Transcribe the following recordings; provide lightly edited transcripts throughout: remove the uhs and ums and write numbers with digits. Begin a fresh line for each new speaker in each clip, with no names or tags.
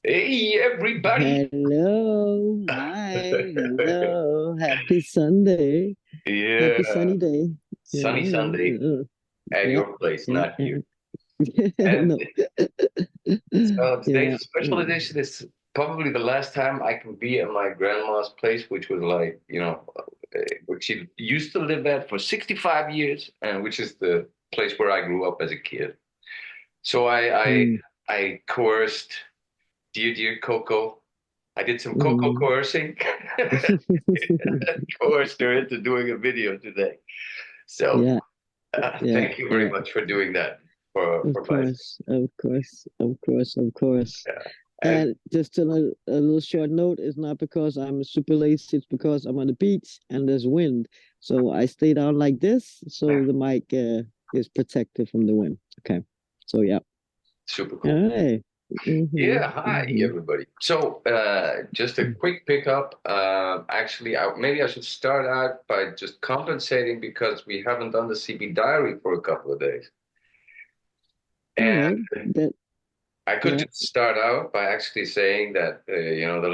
Hey, everybody.
Hello, hi, hello, happy Sunday, happy
Yeah,
sunny day. Yeah,
sunny Sunday at
yeah,
your place,
yeah,
not here.
yeah.
And
No,
so today's
yeah,
a special edition. Is probably the last time I can be at my grandma's place, which was like, which she used to live at for 65 years, and which is the place where I grew up as a kid. So
mm,
I coerced dear Coco. I did some Coco
mm.
coercing, coerced her into doing a video today. So
Yeah, yeah,
thank you very
yeah.
much for doing that for
Of
my
course, of course, of course, of course.
yeah. And
And just a little short note, it's not because I'm super lazy, it's because I'm on the beach and there's wind. So I stay down like this, so the mic is protected from the wind. Okay. So yeah.
super cool.
Hey. Mm-hmm.
Yeah, hi
Mm-hmm.
everybody. So just a quick pickup. Actually, maybe I should start out by just compensating because we haven't done the CB diary for a couple of days.
All
And
right. That
I could
yeah.
just start out by actually saying that the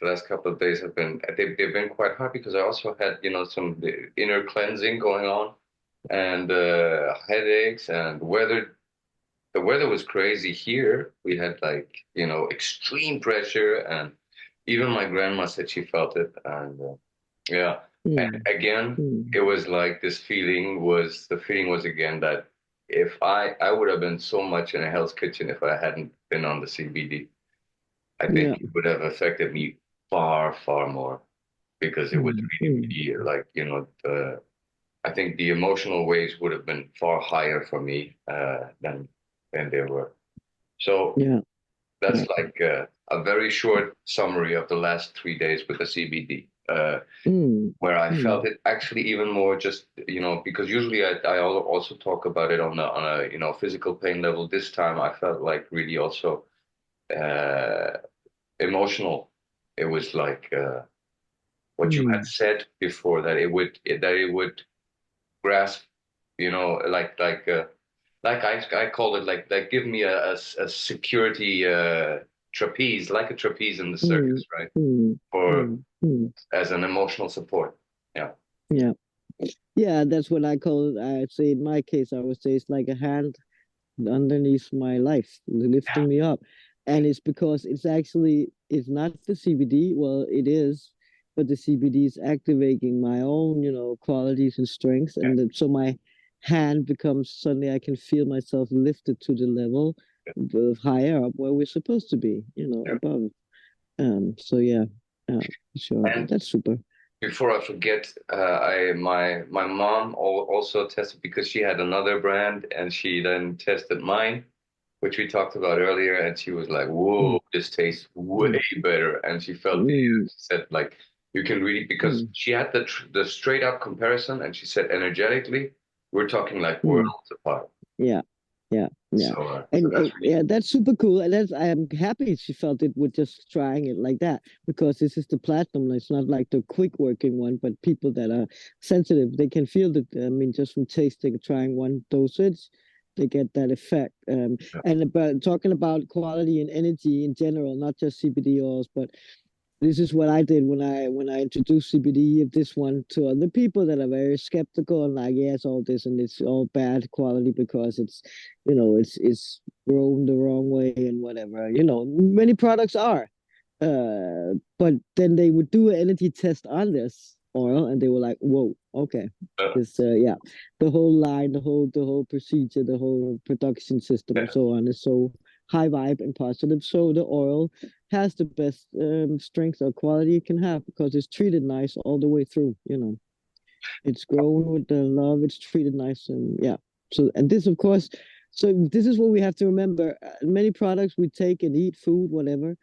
last couple of days have been they've been quite hard because I also had some inner cleansing going on and headaches and weather. The weather was crazy here. We had like extreme pressure and even my grandma said she felt it and yeah. And
Mm,
again,
mm,
it was like the feeling was again that if I would have been so much in a Hell's Kitchen if I hadn't been on the CBD. I think
yeah.
it would have affected me far more because it would
Mm,
really
mm,
be like, I think the emotional waves would have been far higher for me than they were. So
yeah.
that's
Yeah.
like a very short summary of the last 3 days with the CBD.
Mm,
Where I felt
mm,
it actually even more just because usually I also talk about it on a physical pain level. This time I felt like really also uh, emotional. It was like what you had
mm,
said before that it would grasp, like I call it like give me a security trapeze, like a trapeze in the
mm,
circus, right?
mm,
For
mm, mm.
as an emotional support. Yeah.
Yeah. Yeah, that's what I call it. I'd say in my case, I would say it's like a hand underneath my life, lifting me up. And it's because it's not the CBD. Well, it is, but the CBD is activating my own, qualities and strengths.
Yeah.
And so my hand becomes suddenly I can feel myself lifted to the level of higher up where we're supposed to be,
Yeah.
above. So yeah, sure.
And
That's super.
before I forget, I my mom also tested because she had another brand and she then tested mine, which we talked about earlier, and she was like, "Whoa,
Mm,
this tastes way
mm,
better." And she felt
mm,
she said like you can really because
mm,
she had the straight up comparison, and she said energetically we're talking like
mm.
worlds apart.
Yeah, yeah, yeah,
So
and
that's really
yeah, that's super cool. And that's I am happy she felt it with just trying it like that because this is the platinum. It's not like the quick working one, but people that are sensitive, they can feel that. I mean, just from tasting, trying one dosage, they get that effect. And about talking about quality and energy in general, not just CBD oils, but this is what I did when I introduced CBD of this one to other people that are very skeptical and like, yeah, it's all this and it's all bad quality because it's grown the wrong way and whatever. Many products are. But then they would do an energy test on this oil and they were like, whoa, okay.
uh,
This yeah, the whole line, the whole procedure, the whole production system and
yeah.
so on is so high vibe and positive. So the oil has the best strength or quality it can have because it's treated nice all the way through. It's grown with the love. It's treated nice, and yeah. So, and this, of course, so this is what we have to remember. Many products we take and eat, food, whatever.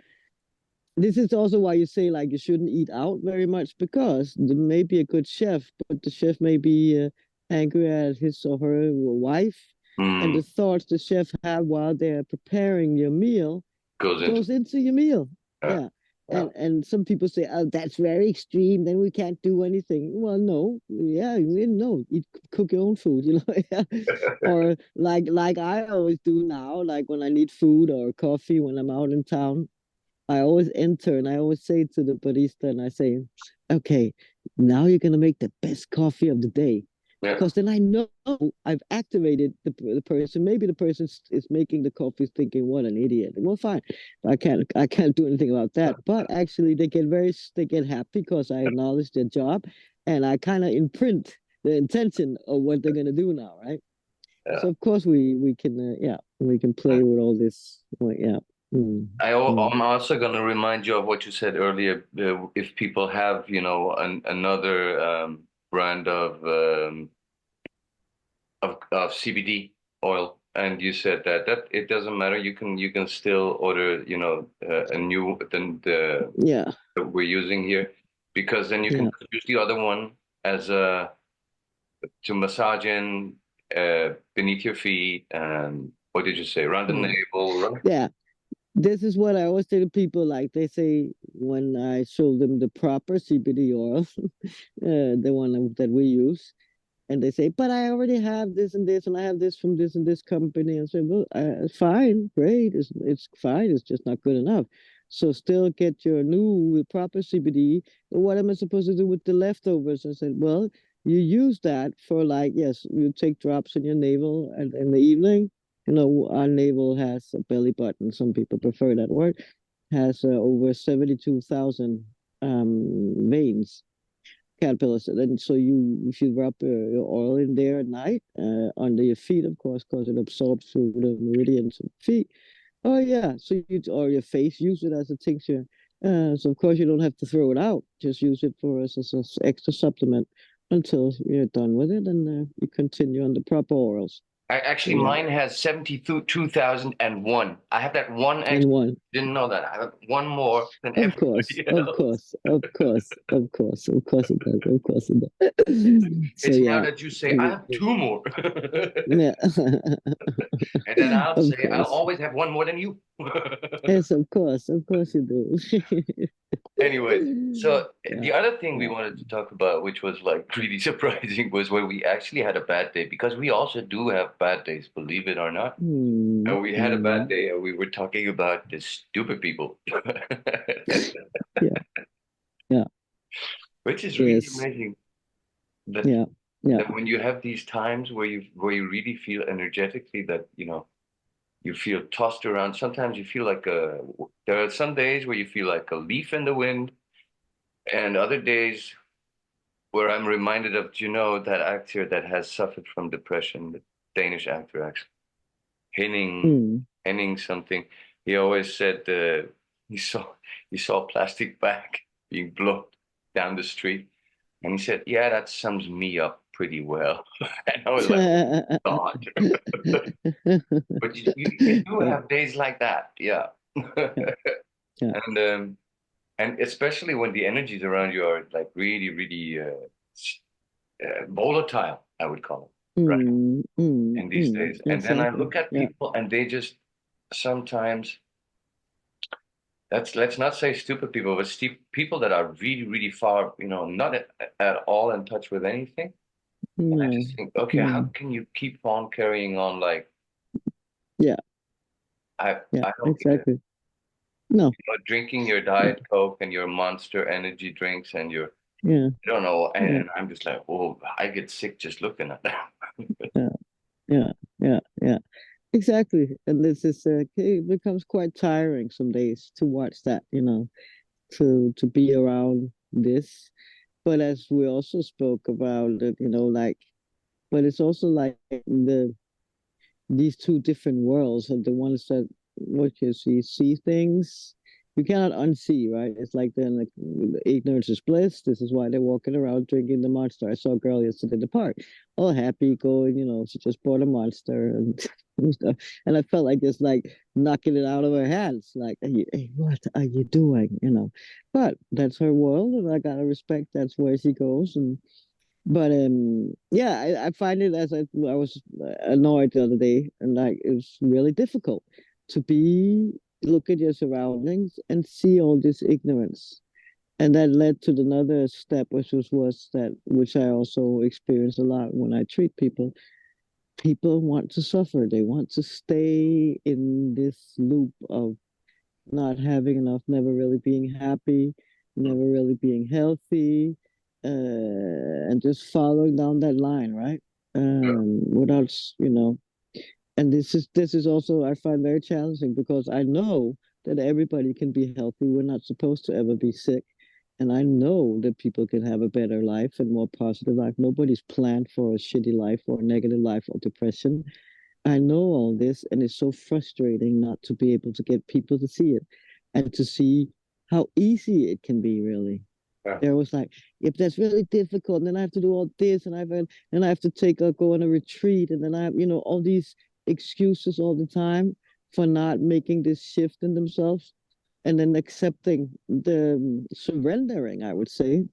This is also why you say like you shouldn't eat out very much because there may be a good chef, but the chef may be angry at his or her wife, and
Mm,
the thoughts the chef have while they're preparing your meal
goes into
goes into your meal.
yeah,
Yeah.
yeah,
And some people say, oh, that's very extreme. Then we can't do anything. Well, no, yeah, no, eat, cook your own food, yeah. Or like I always do now, like when I need food or coffee when I'm out in town, I always enter and I always say to the barista, and I say, okay, now you're gonna make the best coffee of the day.
Yeah.
Because then I know I've activated the person. Maybe the person is making the coffee thinking, "What an idiot." Well, fine, I can't do anything about that. But actually, they get happy because I acknowledge their job, and I kind of imprint the intention of what they're gonna do now, right?
Yeah.
So of course we can yeah, we can play with all this, like, yeah. Mm, mm.
I'm also going to remind you of what you said earlier. If people have, another brand of CBD oil, and you said that it doesn't matter. You can still order, a new than the
Yeah,
that we're using here, because then you can
yeah,
use the other one as a to massage in beneath your feet, and what did you say? Around the
yeah,
navel, right?
yeah. This is what I always say to people. Like they say when I show them the proper CBD oil, the one that we use, and they say, "But I already have this and this, and I have this from this and this company." And say, "Well, it's fine, great, it's fine. It's just not good enough. So still get your new proper CBD. What am I supposed to do with the leftovers?" I said, "Well, you use that for like yes, you take drops in your navel, and in the evening." You know, our navel has a belly button. Some people prefer that word. Has over 72,000 veins, caterpillars. And so if you rub your oil in there at night, under your feet, of course, because it absorbs through the meridians of the feet. Oh yeah, so or your face, use it as a tincture. So of course you don't have to throw it out. Just use it for as an extra supplement until you're done with it, and you continue on the proper orals. So
Actually,
yeah,
mine has 72,001. I have that one
and
extra.
one.
Didn't know that. I have one more than
Of course,
everybody
of
else.
course, of course, of course, of course it does. Of course it does. So
It's now
yeah,
that you say, I have two more.
yeah,
And then I'll
of
say, I'll
course.
always have one more than you.
Yes, of course you do.
Anyways, so
Yeah,
the other thing we
yeah.
wanted to talk about, which was like really surprising, was when we actually had a bad day, because we also do have bad days, believe it or not.
Mm,
And we had a bad
mm.
day and we were talking about the stupid people.
Yeah, yeah,
Which is really
yes,
amazing that
yeah, yeah.
when you have these times where you really feel energetically that you feel tossed around. Sometimes you feel like there are some days where you feel like a leaf in the wind, and other days where I'm reminded of, that actor that has suffered from depression, the Danish actor actually, Henning,
Mm.
Henning something. He always said he saw he saw a plastic bag being blown down the street, and he said, "Yeah, that sums me up pretty well." And I was like, "Oh God." But you do
Yeah,
have days like that, yeah.
yeah, yeah.
And especially when the energies around you are like really, really volatile, I would call it, right?
Mm, mm,
In these
mm.
days. And then I
Exactly.
look at
Yeah,
people and they just sometimes let's not say stupid people, but people that are really, really far, not at all in touch with anything. And I
no,
just think, okay, how
no.
can you keep on carrying on like
Yeah,
I
yeah,
I don't get it.
exactly. No,
Drinking your Diet Coke and your Monster energy drinks and your
yeah,
I don't know,
yeah,
and I'm just like, oh, I get sick just looking at that.
yeah, yeah, yeah, yeah. Exactly. And this is it becomes quite tiring some days to watch that, to be around this. But as we also spoke about it, like, but it's also like these two different worlds, and the ones that what you see things you cannot unsee, right? It's like then like ignorance is bliss. This is why they're walking around drinking the monster. I saw a girl yesterday in the park, all happy, going, she just bought a monster and stuff. And I felt like just like knocking it out of her hands, like, hey, what are you doing? But that's her world, and I gotta respect that's where she goes. And but yeah, I find it as I was annoyed the other day, and like it's really difficult to look at your surroundings and see all this ignorance. And that led to another step, which was that which I also experience a lot when I treat people. People want to suffer. They want to stay in this loop of not having enough, never really being happy, never really being healthy, and just following down that line, right? Without, and this is also I find very challenging because I know that everybody can be healthy. We're not supposed to ever be sick. And I know that people can have a better life and more positive life. Nobody's planned for a shitty life or a negative life or depression. I know all this, and it's so frustrating not to be able to get people to see it and to see how easy it can be, really.
Yeah.
There was like, if that's really difficult, and then I have to do all this, and I have to go on a retreat, and then I have, all these excuses all the time for not making this shift in themselves, and then accepting the surrendering, I would say,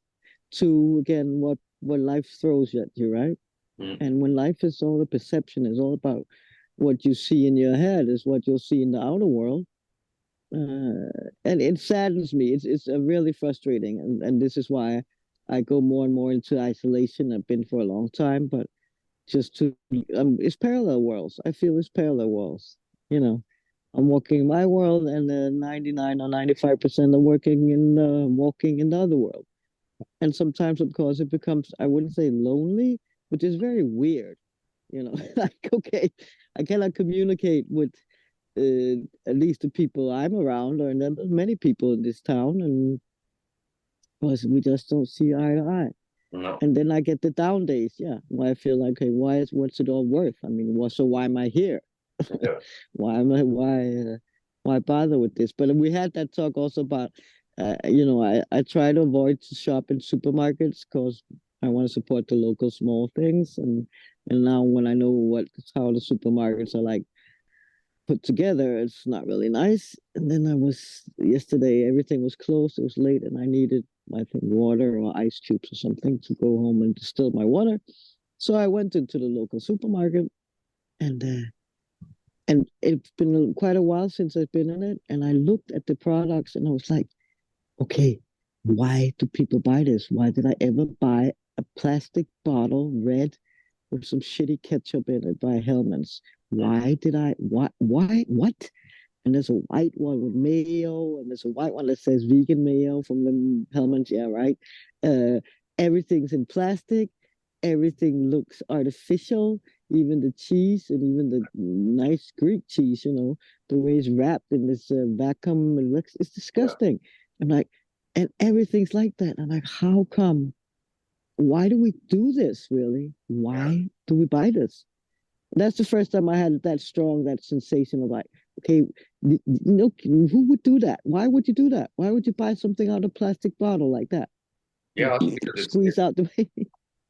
to again what life throws at you, right?
Mm.
And when life is all the perception is all about what you see in your head is what you'll see in the outer world. And it saddens me. It's really frustrating, and this is why I go more and more into isolation. I've been for a long time, but just to it's parallel worlds. I feel it's parallel worlds. You know, I'm walking in my world, and 99 or 95% are walking in the other world. And sometimes, of course, it becomes I wouldn't say lonely, which is very weird. Like okay, I cannot communicate with at least the people I'm around, or then there's many people in this town, and plus we just don't see eye to eye.
No.
And then I get the down days, yeah, where I feel like, hey, what's it all worth? I mean, so why am I here?
Yeah.
Why bother with this? But we had that talk also about, I try to avoid to shop in supermarkets because I want to support the local small things, and now when I know how the supermarkets are like put together, it's not really nice. And then yesterday, everything was closed. It was late, and I needed, I think, water or ice cubes or something to go home and distill my water. So I went into the local supermarket, and it's been quite a while since I've been in it. And I looked at the products, and I was like, okay, why do people buy this? Why did I ever buy a plastic bottle, red, with some shitty ketchup in it by Hellman's?
Mm.
Why did I? What? And there's a white one with mayo, and there's a white one that says vegan mayo from the Hellman's. Yeah, right. Uh, Everything's in plastic. Everything looks artificial. Even the cheese and even the nice Greek cheese, the way it's wrapped in this vacuum, it's
Yeah.
disgusting. I'm like, and everything's like that. I'm like, how come? Why do we do this, really?
Yeah.
Why do we buy this? That's the first time I had that sensation of like, okay, who would do that? Why would you do that? Why would you buy something out of a plastic bottle like that?
Yeah. Also because
Squeeze out the way.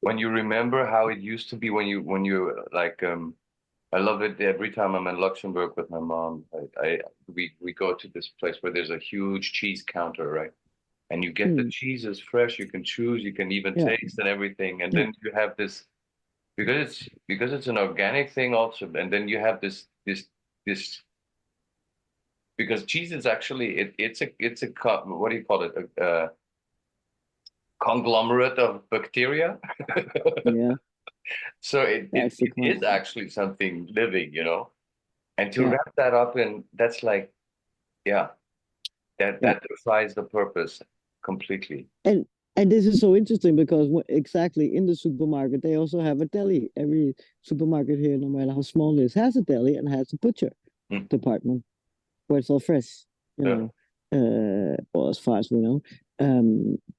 when you remember how it used to be when you like I love it every time I'm in Luxembourg with my mom. We go to this place where there's a huge cheese counter, right? And you get the
Mm,
cheeses fresh, you can choose, you can even
yeah,
taste and everything. And
yeah,
then you have this because it's an organic thing also, and then you have this because cheese is actually it's a what do you call it? A conglomerate of bacteria.
yeah.
So
That's the
it
point.
is actually something living. And to
Yeah,
wrap that up in that's like, yeah, that
yeah.
that defies the purpose completely.
And and this is so interesting because exactly in the supermarket they also have a deli. Every supermarket here, no matter how small it is, has a deli and has a butcher
Mm.
department where it's all fresh,
Yeah,
well, as far as we know.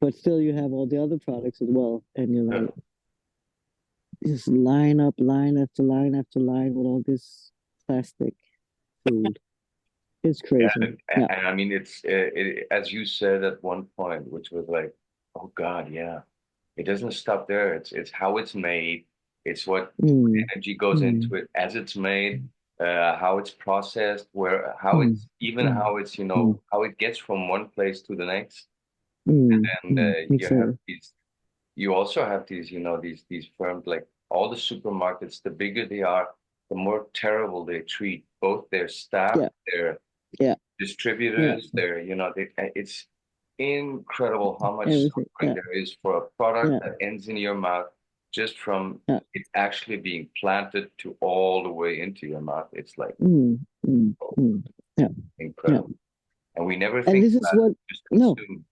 But still, you have all the other products as well, and you're
yeah,
like, just line after line after line with all this plastic food. It's
yeah.
crazy. Yeah.
And I mean, as you said at one point, which was like, oh God, yeah. It doesn't stop there. It's how it's made. It's what
Mm,
energy goes
mm,
into it as it's made, how it's processed, where how
mm,
it's even
mm,
how it's
mm,
how it gets from one place to the next. And you have
exactly.
these. You also have these firms like all the supermarkets. The bigger they are, the more terrible they treat both their staff,
Yeah.
their
Yeah. Yeah.
distributors, it's incredible how much
Everything.
suffering
Yeah.
there is for a product
Yeah.
that ends in your mouth just from
Yeah.
it actually being planted to all the way into your mouth. It's like
Mm, mm,
oh,
mm. Yeah. Yeah.
incredible. and we never
And
think
this is
about it.
what,
Just
no,
consume.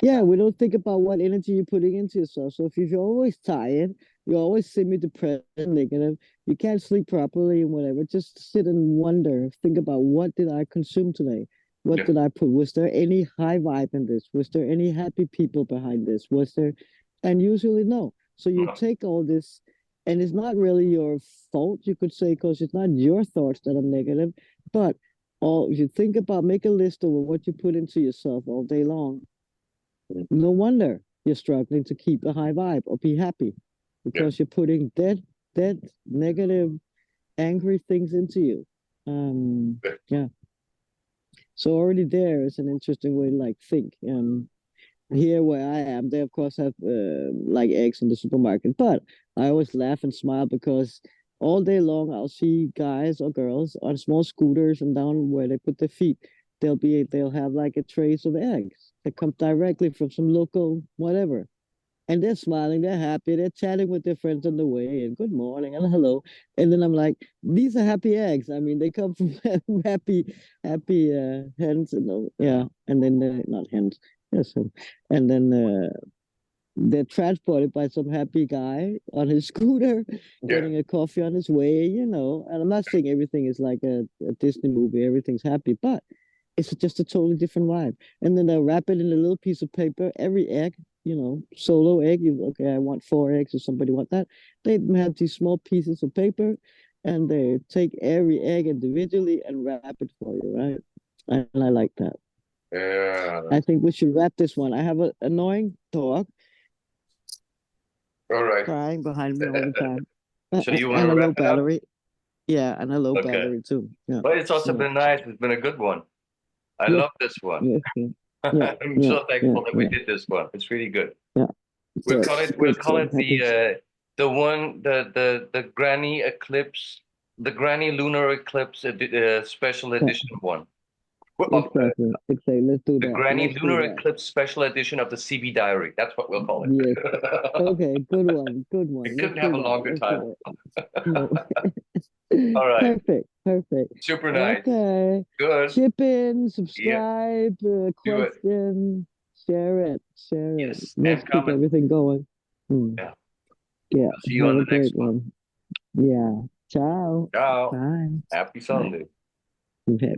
yeah, we don't think about what energy you're putting into yourself. So if you're always tired, you're always semi-depressed, negative, you can't sleep properly and whatever, just sit and wonder, think about what did I consume today? What
Yeah.
did I put? Was there any high vibe in this? Was there any happy people behind this? Was there, and usually no. So you
No.
take all this, and it's not really your fault, you could say, because it's not your thoughts that are negative, but all if you think about, make a list of what you put into yourself all day long. No wonder you're struggling to keep a high vibe or be happy
Yeah.
because you're putting dead, negative, angry things into you.
Yeah.
Yeah. So already there is an interesting way to like think. Here where I am, they of course have like eggs in the supermarket, but I always laugh and smile because all day long I'll see guys or girls on small scooters and down where they put their feet, they'll have like a trays of eggs that come directly from some local whatever. And they're smiling, they're happy, they're chatting with their friends on the way, and good morning and hello. And then I'm like, these are happy eggs. I mean, they come from happy hens, yeah. And then not hens, yes, and then they're transported by some happy guy on his scooter,
Yeah.
getting a coffee on his way. And I'm not saying everything is like a Disney movie, everything's happy, but it's just a totally different vibe. And then they'll wrap it in a little piece of paper. Every egg, solo egg. Okay, I want 4 eggs. If somebody want that, they have these small pieces of paper, and they take every egg individually and wrap it for you, right? And I like that.
Yeah.
I think we should wrap this one. I have an annoying dog
All right.
crying behind me all the time,
So you want
and
to
a
wrap
low
it up?
battery. Yeah, and a low
Okay.
battery too. Yeah,
But it's also
yeah,
been nice. It's been a good one. I
yeah,
love this one.
yeah, yeah, yeah,
I'm
yeah,
so
yeah,
thankful that we
yeah.
did this one. It's really good.
Yeah.
We'll
Good,
call it we'll
good.
call
So I'm
it
happy.
the one the Granny Eclipse, the Granny Lunar Eclipse special
Yeah,
edition one. Of
exactly. Exactly. Let's do
the
that.
Granny
Let's do
Lunar
that.
Eclipse special edition of the CB Diary. That's what we'll call
Yes.
it.
Okay. Good one. Good
It
one. Let's
couldn't have
do
a
that.
longer
Let's
title.
do it. No.
All right.
Perfect. Perfect.
Super nice.
Okay.
Good.
Chip in,
Yeah.
subscribe,
Do it.
question, share it. Share it.
Yes.
Let's
And
keep
comment.
everything going. Hmm.
Yeah.
Yeah.
I'll see you
Have
on
a
the next
great
one.
one. Yeah. Ciao.
Ciao.
Bye.
Happy
Bye.
Sunday.
Okay.